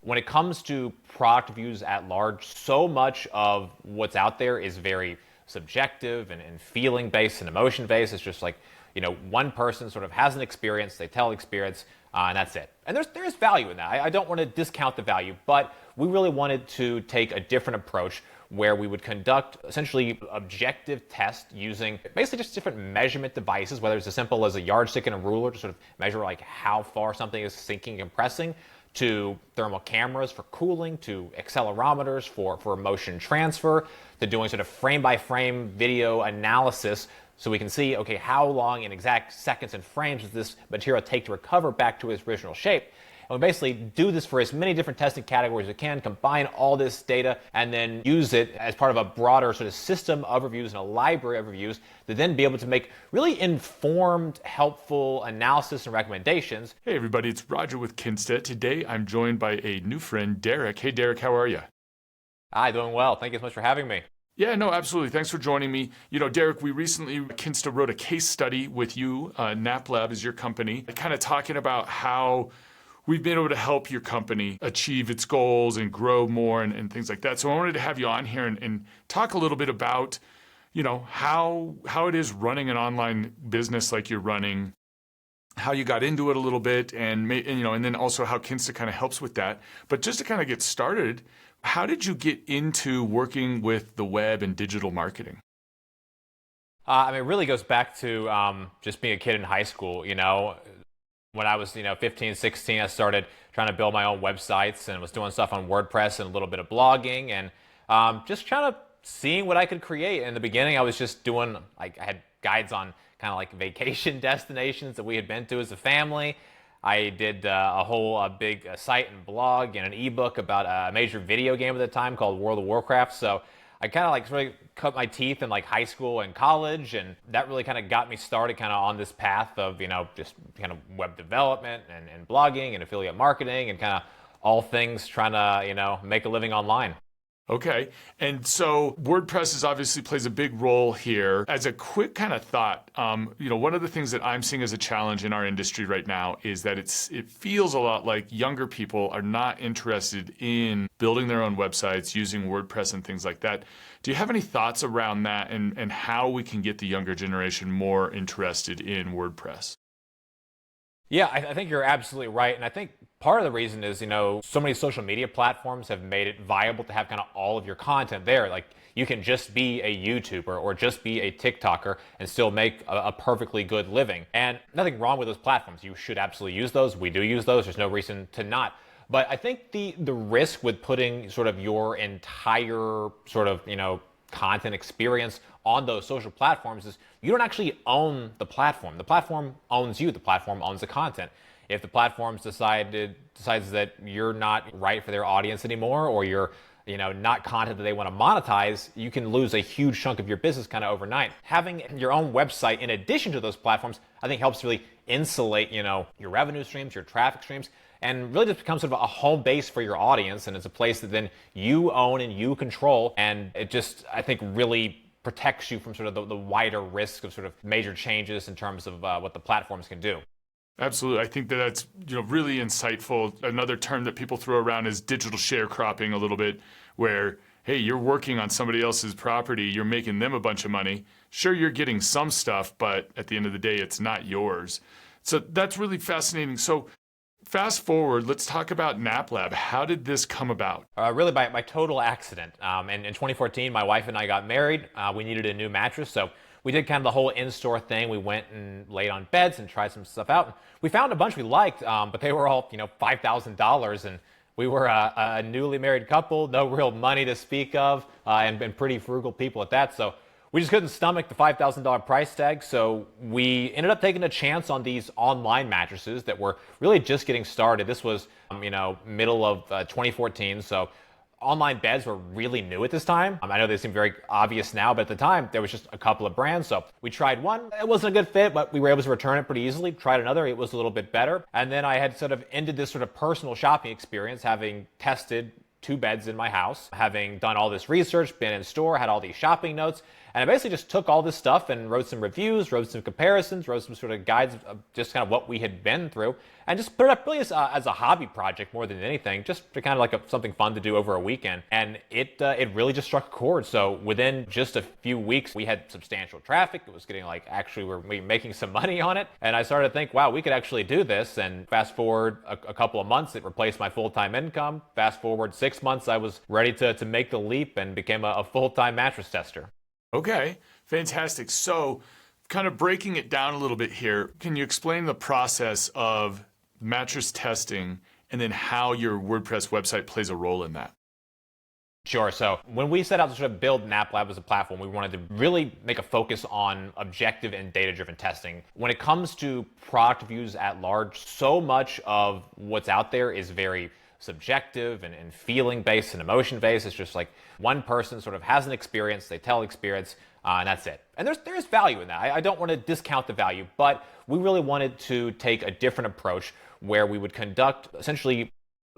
When it comes to product reviews at large, so much of what's out there is very subjective and feeling based and emotion based. It's just like, one person sort of has an experience, they tell experience, and that's it. And there is value in that. I don't want to discount the value, but we really wanted to take a different approach where we would conduct essentially objective tests using basically just different measurement devices, whether it's as simple as a yardstick and a ruler to sort of measure like how far something is sinking and compressing, to thermal cameras for cooling, to accelerometers for motion transfer, to doing sort of frame by frame video analysis so we can see, okay, how long in exact seconds and frames does this material take to recover back to its original shape. And we basically do this for as many different testing categories as we can, combine all this data, and then use it as part of a broader sort of system of reviews and a library of reviews to then be able to make really informed, helpful analysis and recommendations. Hey everybody, it's Roger with Kinsta. Today I'm joined by a new friend, Derek. Hey Derek, how are you? Hi, doing well. Thank you so much for having me. Yeah, no, absolutely. Thanks for joining me. Derek, we recently, Kinsta wrote a case study with you. NapLab is your company, kind of talking about how we've been able to help your company achieve its goals and grow more and things like that. So I wanted to have you on here and talk a little bit about, how it is running an online business like you're running, how you got into it a little bit, and then also how Kinsta kind of helps with that. But just to kind of get started, how did you get into working with the web and digital marketing? It really goes back to just being a kid in high school. When I was 15, 16, I started trying to build my own websites and was doing stuff on WordPress and a little bit of blogging and just trying to seeing what I could create. In the beginning, I was just doing, I had guides on kind of like vacation destinations that we had been to as a family. I did a whole big site and blog and an ebook about a major video game at the time called World of Warcraft. So I kind of really cut my teeth in high school and college, and that really kind of got me started kind of on this path of, just kind of web development and blogging and affiliate marketing and kind of all things trying to, make a living online. Okay. And so WordPress obviously plays a big role here. As a quick kind of thought, one of the things that I'm seeing as a challenge in our industry right now is that it feels a lot like younger people are not interested in building their own websites, using WordPress and things like that. Do you have any thoughts around that and how we can get the younger generation more interested in WordPress? Yeah, I think you're absolutely right. And I think part of the reason is, so many social media platforms have made it viable to have kind of all of your content there. Like you can just be a YouTuber or just be a TikToker and still make a perfectly good living. And nothing wrong with those platforms. You should absolutely use those. We do use those. There's no reason to not. But I think the risk with putting sort of your entire sort of, content experience on those social platforms is you don't actually own the platform. The platform owns you. The platform owns the content. If the platform decides that you're not right for their audience anymore, or you're not content that they want to monetize, you can lose a huge chunk of your business kind of overnight. Having your own website in addition to those platforms, I think helps really insulate, your revenue streams, your traffic streams, and really just becomes sort of a home base for your audience. And it's a place that then you own and you control. And it just, I think, really protects you from sort of the wider risk of sort of major changes in terms of what the platforms can do. Absolutely. I think that's really insightful. Another term that people throw around is digital sharecropping a little bit, where, hey, you're working on somebody else's property, you're making them a bunch of money. Sure, you're getting some stuff, but at the end of the day, it's not yours. So that's really fascinating. So fast forward, let's talk about NapLab. How did this come about? Really by total accident. In 2014, my wife and I got married. We needed a new mattress, so we did kind of the whole in-store thing. We went and laid on beds and tried some stuff out. We found a bunch we liked, but they were all, $5,000, and we were a newly married couple, no real money to speak of, and pretty frugal people at that. So we just couldn't stomach the $5,000 price tag. So we ended up taking a chance on these online mattresses that were really just getting started. This was, middle of 2014. So online beds were really new at this time. I know they seem very obvious now, but at the time there was just a couple of brands. So we tried one, it wasn't a good fit, but we were able to return it pretty easily. Tried another, it was a little bit better. And then I had sort of ended this sort of personal shopping experience, having tested 2 beds in my house, having done all this research, been in store, had all these shopping notes. And I basically just took all this stuff and wrote some reviews, wrote some comparisons, wrote some sort of guides of just kind of what we had been through, and just put it up really as a hobby project more than anything, just to kind of like something fun to do over a weekend. And it really just struck a chord. So within just a few weeks, we had substantial traffic. It was getting like, actually we're making some money on it. And I started to think, wow, we could actually do this. And fast forward a couple of months, it replaced my full-time income. Fast forward 6 months, I was ready to make the leap and became a full-time mattress tester. Okay, fantastic. So kind of breaking it down a little bit here, can you explain the process of mattress testing and then how your WordPress website plays a role in that? Sure. So when we set out to sort of build NapLab as a platform, we wanted to really make a focus on objective and data-driven testing. When it comes to product reviews at large, so much of what's out there is very subjective and feeling-based and emotion-based. It's just like one person sort of has an experience, they tell experience, and that's it. And there is value in that. I don't want to discount the value, but we really wanted to take a different approach where we would conduct essentially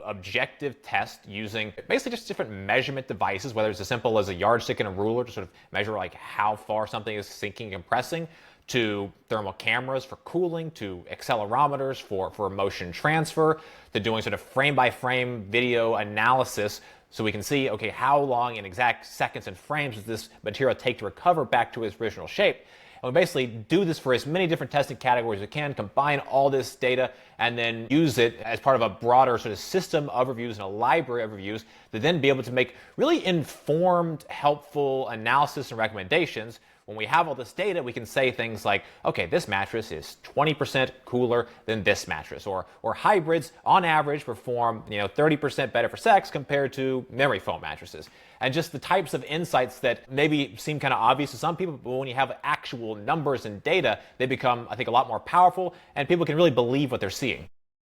objective test using basically just different measurement devices, whether it's as simple as a yardstick and a ruler to sort of measure like how far something is sinking and compressing, to thermal cameras for cooling, to accelerometers for motion transfer, to doing sort of frame by frame video analysis so we can see, okay, how long in exact seconds and frames does this material take to recover back to its original shape. And we basically do this for as many different testing categories as we can, combine all this data, and then use it as part of a broader sort of system of reviews and a library of reviews to then be able to make really informed, helpful analysis and recommendations. When we have all this data, we can say things like, okay, this mattress is 20% cooler than this mattress, or hybrids on average perform 30% better for sex compared to memory foam mattresses. And just the types of insights that maybe seem kind of obvious to some people, but when you have actual numbers and data, they become, I think, a lot more powerful, and people can really believe what they're seeing.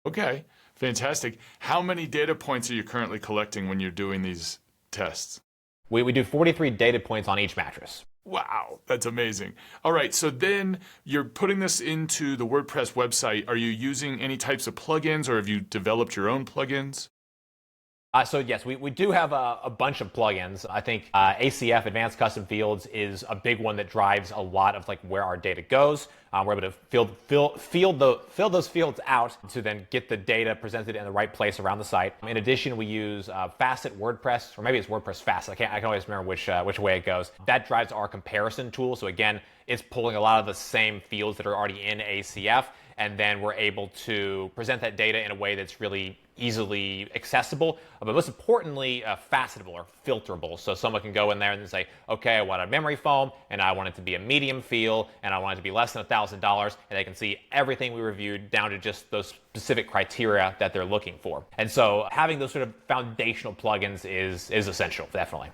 Okay, fantastic. How many data points are you currently collecting when you're doing these tests? We do 43 data points on each mattress. Wow, that's amazing. All right, so then you're putting this into the WordPress website. Are you using any types of plugins, or have you developed your own plugins? So yes, we do have a bunch of plugins. I think ACF Advanced Custom Fields is a big one that drives a lot of like where our data goes. We're able to fill those fields out to then get the data presented in the right place around the site. In addition, we use Facet WordPress, or maybe it's WordPress Facet. I can always remember which way it goes. That drives our comparison tool. So again, it's pulling a lot of the same fields that are already in ACF, and then we're able to present that data in a way that's really easily accessible, but most importantly, facetable or filterable. So someone can go in there and say, okay, I want a memory foam, and I want it to be a medium feel, and I want it to be less than $1,000, and they can see everything we reviewed down to just those specific criteria that they're looking for. And so having those sort of foundational plugins is essential, definitely.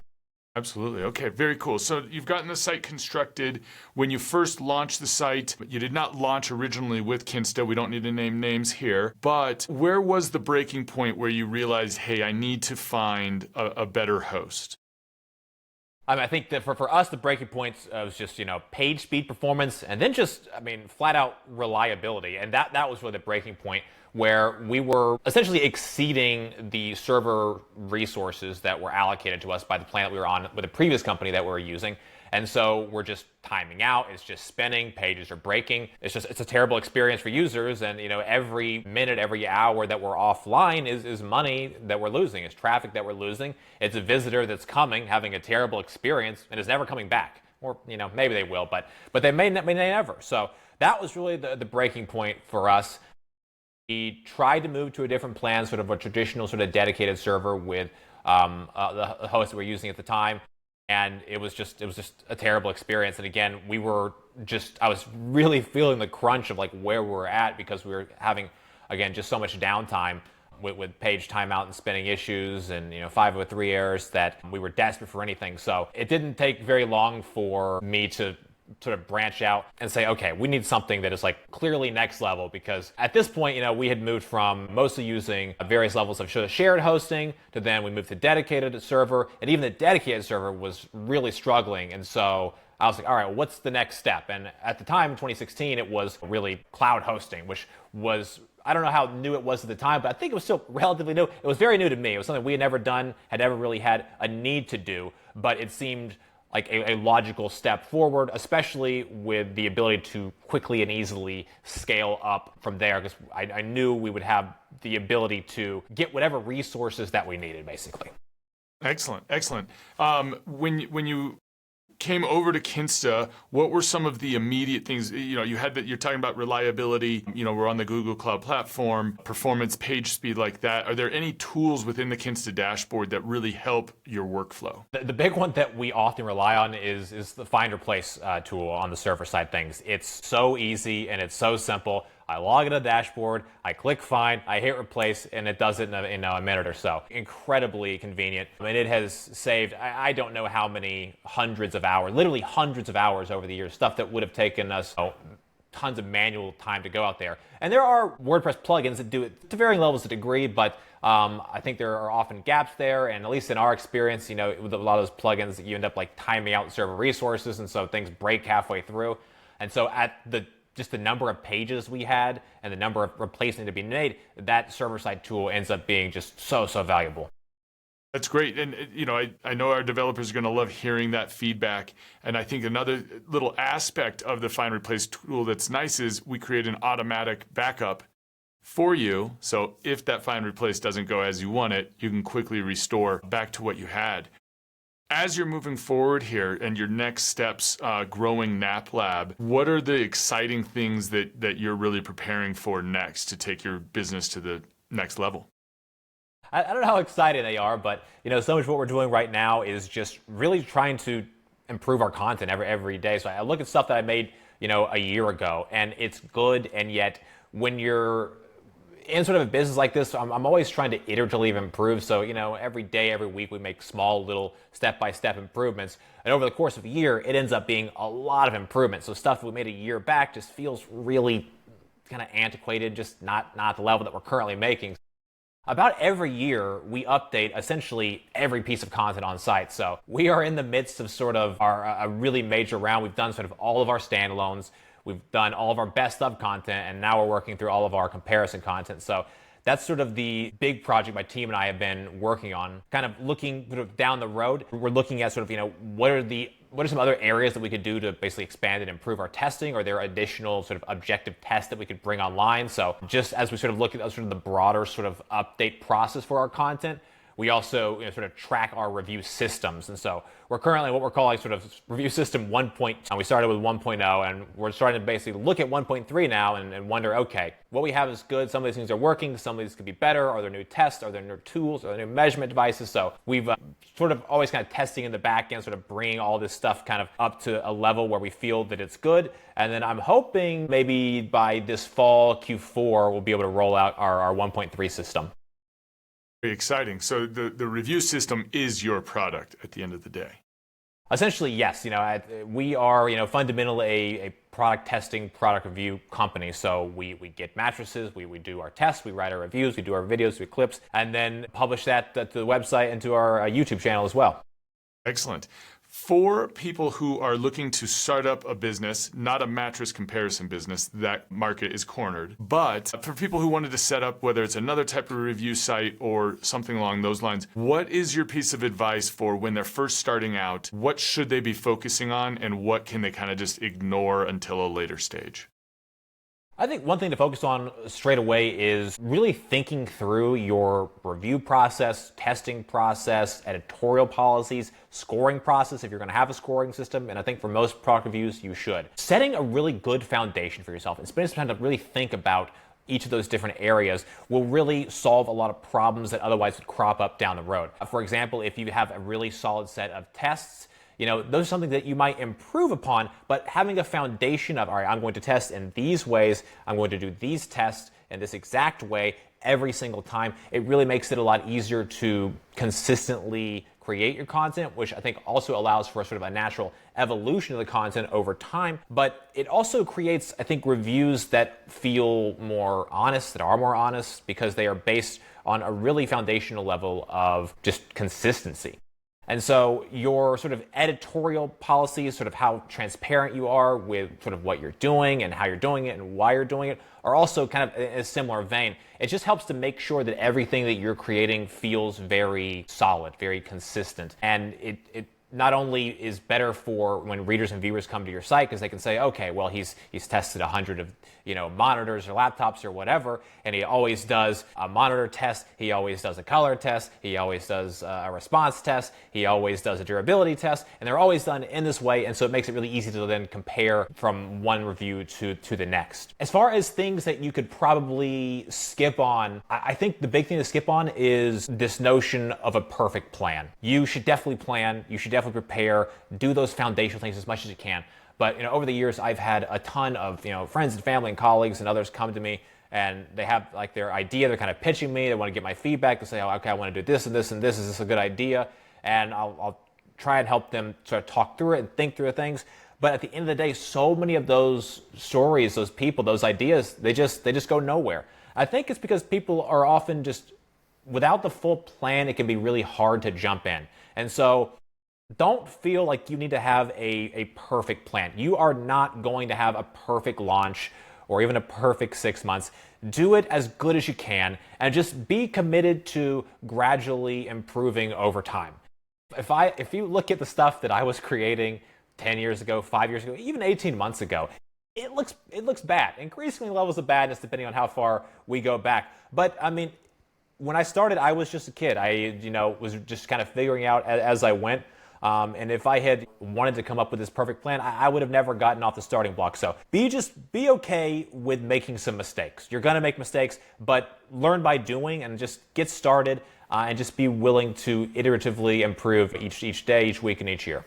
Absolutely. Okay, very cool. So you've gotten the site constructed. When you first launched the site, you did not launch originally with Kinsta. We don't need to name names here. But where was the breaking point where you realized, hey, I need to find a better host? I think that for us, the breaking point was just, page speed performance, and then just, flat out reliability. And that was really the breaking point, where we were essentially exceeding the server resources that were allocated to us by the plan that we were on with the previous company that we were using. And so we're just timing out, it's just spinning, pages are breaking. It's a terrible experience for users, and every minute, every hour that we're offline is money that we're losing, it's traffic that we're losing. It's a visitor that's coming, having a terrible experience, and is never coming back. Or, maybe they will, but they may never. So that was really the breaking point for us. We tried to move to a different plan, sort of a traditional sort of dedicated server with the host that we're using at the time. And it was just a terrible experience. And again, I was really feeling the crunch of like where we were at, because we were having, again, just so much downtime with page timeout and spinning issues and 503 errors that we were desperate for anything. So it didn't take very long for me to sort of branch out and say, okay, we need something that is like clearly next level, because at this point, we had moved from mostly using various levels of shared hosting to then we moved to dedicated server, and even the dedicated server was really struggling. And so I was like, all right, well, what's the next step? And at the time, in 2016, it was really cloud hosting, which was, I don't know how new it was at the time, but I think it was still relatively new. It was very new to me. It was something we had never done, had never really had a need to do, but it seemed like a logical step forward, especially with the ability to quickly and easily scale up from there, because I knew we would have the ability to get whatever resources that we needed, basically. Excellent, excellent. When you came over to Kinsta, what were some of the immediate things? You had that, you're talking about reliability. We're on the Google Cloud platform, performance, page speed, like that. Are there any tools within the Kinsta dashboard that really help your workflow? The big one that we often rely on is the find replace tool on the server side things. It's so easy and it's so simple. I log into the dashboard, I click find, I hit replace, and it does it in a minute or so. Incredibly convenient. And it has saved, I don't know how many hundreds of hours, literally hundreds of hours over the years, stuff that would have taken us tons of manual time to go out there. And there are WordPress plugins that do it to varying levels of degree, but I think there are often gaps there, and at least in our experience, with a lot of those plugins, you end up like timing out server resources, and so things break halfway through. And so at just the number of pages we had and the number of replacements to be made, that server-side tool ends up being just so valuable. That's great. And, I know our developers are going to love hearing that feedback. And I think another little aspect of the Find Replace tool that's nice is we create an automatic backup for you. So if that Find Replace doesn't go as you want it, you can quickly restore back to what you had. As you're moving forward here and your next steps growing NapLab, what are the exciting things that you're really preparing for next to take your business to the next level? I don't know how excited they are, but so much of what we're doing right now is just really trying to improve our content every day. So I look at stuff that I made a year ago, and it's good, and yet when you're in sort of a business like this, I'm always trying to iteratively improve. So, every day, every week, we make small little step-by-step improvements. And over the course of a year, it ends up being a lot of improvements. So stuff that we made a year back just feels really kind of antiquated, just not the level that we're currently making. About every year, we update essentially every piece of content on site. So we are in the midst of sort of a really major round. We've done sort of all of our standalones. We've done all of our best of content, and now we're working through all of our comparison content. So that's sort of the big project my team and I have been working on. Kind of looking sort of down the road, we're looking at sort of, what are some other areas that we could do to basically expand and improve our testing? Are there additional sort of objective tests that we could bring online? So just as we sort of look at sort of the broader sort of update process for our content, we also sort of track our review systems. And so we're currently what we're calling sort of review system 1.2. We started with 1.0, and we're starting to basically look at 1.3 now and wonder, okay, what we have is good. Some of these things are working. Some of these could be better. Are there new tests? Are there new tools? Are there new measurement devices? So we've sort of always kind of testing in the back end, sort of bringing all this stuff kind of up to a level where we feel that it's good. And then I'm hoping maybe by this fall, Q4, we'll be able to roll out our 1.3 system. Very exciting. So the review system is your product at the end of the day. Essentially, yes. We are, fundamentally a product testing, product review company. So we get mattresses, we do our tests, we write our reviews, we do our videos, we clips, and then publish that to the website and to our YouTube channel as well. Excellent. For people who are looking to start up a business, not a mattress comparison business, that market is cornered. But for people who wanted to set up, whether it's another type of review site or something along those lines, what is your piece of advice for when they're first starting out? What should they be focusing on, and what can they kind of just ignore until a later stage? I think one thing to focus on straight away is really thinking through your review process, testing process, editorial policies, scoring process if you're going to have a scoring system, and I think for most product reviews you should. Setting a really good foundation for yourself and spending some time to really think about each of those different areas will really solve a lot of problems that otherwise would crop up down the road. For example, if you have a really solid set of tests, those are something that you might improve upon, but having a foundation of, all right, I'm going to test in these ways, I'm going to do these tests in this exact way every single time, it really makes it a lot easier to consistently create your content, which I think also allows for sort of a natural evolution of the content over time. But it also creates, I think, reviews that feel more honest, that are more honest, because they are based on a really foundational level of just consistency. And so your sort of editorial policies, sort of how transparent you are with sort of what you're doing and how you're doing it and why you're doing it, are also kind of in a similar vein. It just helps to make sure that everything that you're creating feels very solid, very consistent. And it not only is better for when readers and viewers come to your site because they can say, okay, well, he's tested 100 of monitors or laptops or whatever, and he always does a monitor test, he always does a color test, he always does a response test, he always does a durability test, and they're always done in this way, and so it makes it really easy to then compare from one review to the next. As far as things that you could probably skip on, I think the big thing to skip on is this notion of a perfect plan. You should definitely plan, you should definitely prepare, do those foundational things as much as you can. But over the years, I've had a ton of friends and family and colleagues and others come to me, and they have like their idea. They're kind of pitching me. They want to get my feedback. They say, "Oh, okay, I want to do this and this and this. Is this a good idea?" And I'll try and help them sort of talk through it and think through things. But at the end of the day, so many of those stories, those people, those ideas, they just go nowhere. I think it's because people are often just without the full plan. It can be really hard to jump in, and so. Don't feel like you need to have a perfect plan. You are not going to have a perfect launch or even a perfect 6 months. Do it as good as you can and just be committed to gradually improving over time. If you look at the stuff that I was creating 10 years ago, 5 years ago, even 18 months ago, it looks bad. Increasingly levels of badness depending on how far we go back. But I mean, when I started, I was just a kid. I was just kind of figuring out as I went. And if I had wanted to come up with this perfect plan, I would have never gotten off the starting block. So be okay with making some mistakes. You're going to make mistakes, but learn by doing and just get started and just be willing to iteratively improve each day, each week, and each year.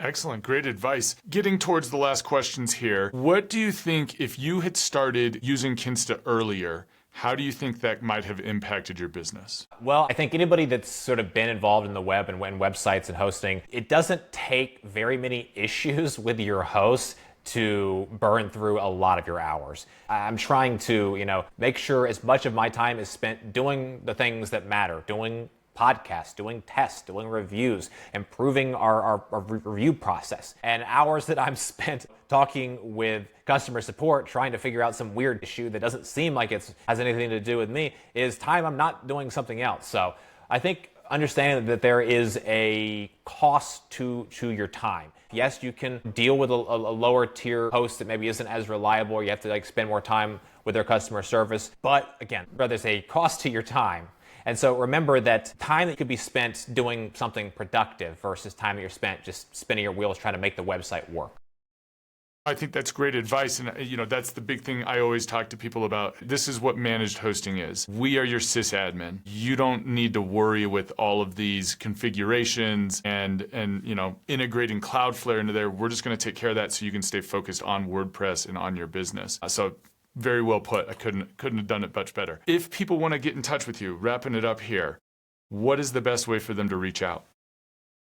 Excellent. Great advice. Getting towards the last questions here, what do you think if you had started using Kinsta earlier, how do you think that might have impacted your business? Well, I think anybody that's sort of been involved in the web and websites and hosting, it doesn't take very many issues with your host to burn through a lot of your hours. I'm trying to, make sure as much of my time is spent doing the things that matter, doing podcasts, doing tests, doing reviews, improving our review process, and hours that I'm spent talking with customer support trying to figure out some weird issue that doesn't seem like it has anything to do with me is time I'm not doing something else. So I think understanding that there is a cost to your time. Yes, you can deal with a lower tier host that maybe isn't as reliable, or you have to spend more time with their customer service. But again, there's a cost to your time. And so remember that time that could be spent doing something productive versus time that you're spent just spinning your wheels trying to make the website work. I think that's great advice. And, that's the big thing I always talk to people about. This is what managed hosting is. We are your sysadmin. You don't need to worry with all of these configurations and integrating Cloudflare into there. We're just going to take care of that so you can stay focused on WordPress and on your business. So very well put. I couldn't have done it much better. If people want to get in touch with you, wrapping it up here, what is the best way for them to reach out?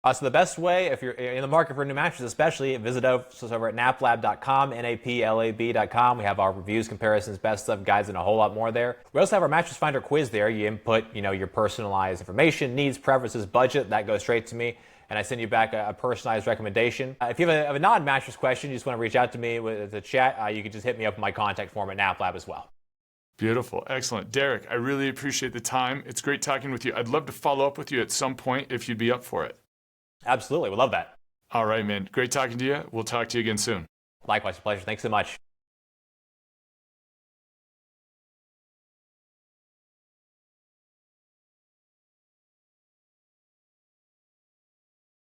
So the best way, if you're in the market for new mattresses especially, visit us over at naplab.com, naplab.com. We have our reviews, comparisons, best of, guides, and a whole lot more there. We also have our Mattress Finder quiz there. You input, your personalized information, needs, preferences, budget. That goes straight to me, and I send you back a personalized recommendation. If you have a non-mattress question, you just want to reach out to me with the chat, you can just hit me up in my contact form at NapLab as well. Beautiful. Excellent. Derek, I really appreciate the time. It's great talking with you. I'd love to follow up with you at some point if you'd be up for it. Absolutely. We'd love that. All right, man. Great talking to you. We'll talk to you again soon. Likewise. A pleasure. Thanks so much.